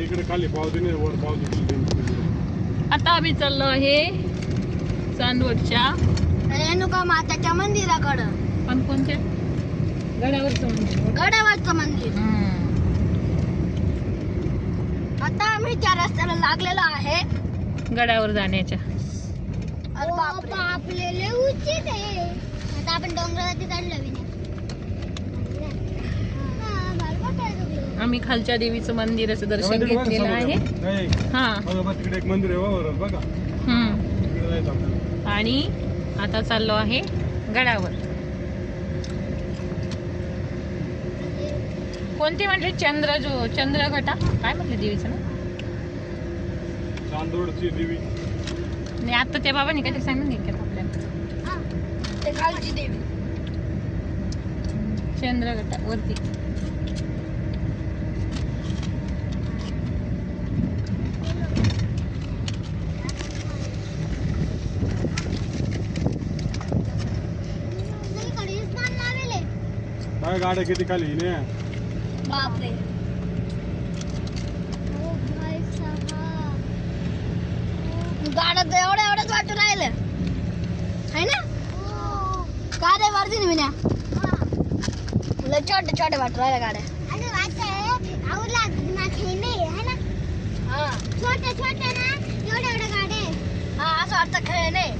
इकडे खाली पावदे वर पावदे. आता आम्ही चाललो आहे चांदवडच्या रेणुका माताच्या मंदिराकडं. पण कोणत्या गडावरचं मंदिर? गडावरचं मंदिर. आता आम्ही त्या रस्त्याला लागलेलो आहे गडावर जाण्याच्या. आपले उचित आहे. आता आपण डोंगरावरती चढलो विना. आम्ही खालच्या देवीचं मंदिराचं दर्शन घेतलेलं आहे. हा तिकडे एक मंदिर आहे बघा. तिकडे जायचं आपल्याला. आणि आता चाललो आहे गडावर. कोणते म्हटले? चंद्रघटा काय म्हटले देवीचं ना? चांदोडची देवी. आणि आता त्या बाबांनी काहीतरी सांगून घेतलं आपल्याला. ते खालची देवी चंद्रघटा वरती. काय गाड्या किती खाली ने. बापरे. गाड्या तर एवढंच वाटू राहिलं है ना. का रे वरती विन्या छोटे छोटे वाटू राहिल्या गाड्या. छोटे छोटे ना एवढ्या गाड्या. हा असं वाटतं खेळ नाही.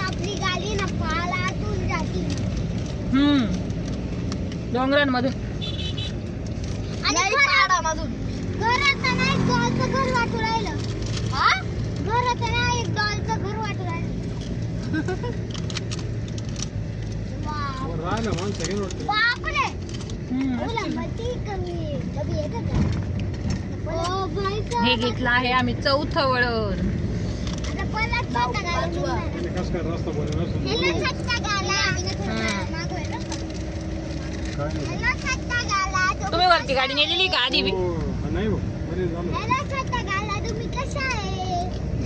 आपली गाडी ना पालातून जाते. डोंगरांमधून आणि पहाडामधून. घरात ना एक डॉलचं घर वाटू राहिलं. हा घरात ना एक डॉलचं घर वाटू राहिलं. राहिलं माणसं घेऊन वाटतं. बापरे. मती कमी कमी येतं का. ओ भाई हे घेतलं आहे आम्ही चौथं वळण. आता परत छत्ता घाला. कसं काय रस्ता बनवला असेल. हेला छत्ता घाला. मागवायला हेला छत्ता घाला. तुम्ही वरती गाडी नेलेली का आधी? नाही हो बरे झालं. हेला छत्ता घाला. तुम्ही कशा आहे.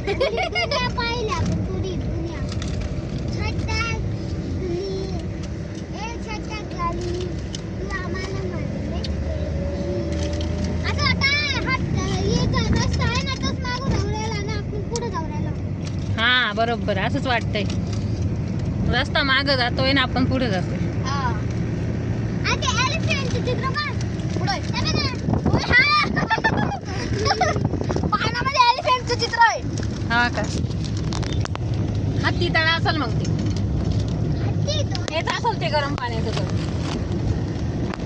दुनिया पाहिली आपण पुरी दुनिया. छत्ता तुम्ही एक छत्ता घाली. तू आम्हाला म्हणले आता ये रस्ता आहे ना तोच मागून जाऊ राहिला ना. आपण पुढे जाऊ राहिलो. हा बरोबर असंच वाटतंय. रस्ता मागं जातोय ना आपण पुढे जातोय. ते एलिफंटचं चित्र काढ पुढे. पाण्यामध्ये एलिफंटचं चित्र आहे. हा का? हत्ती तळा असेल मग ते. हेच असेल ते गरम पाण्याचं तळ.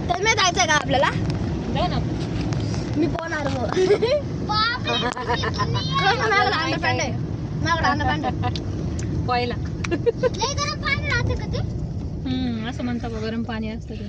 त्याला जायचं का आपल्याला. जाऊ ना. मी पोहणार पहिला गरम पाणी राहते का ते. असं म्हणता गरम पाणी असतं तिथं.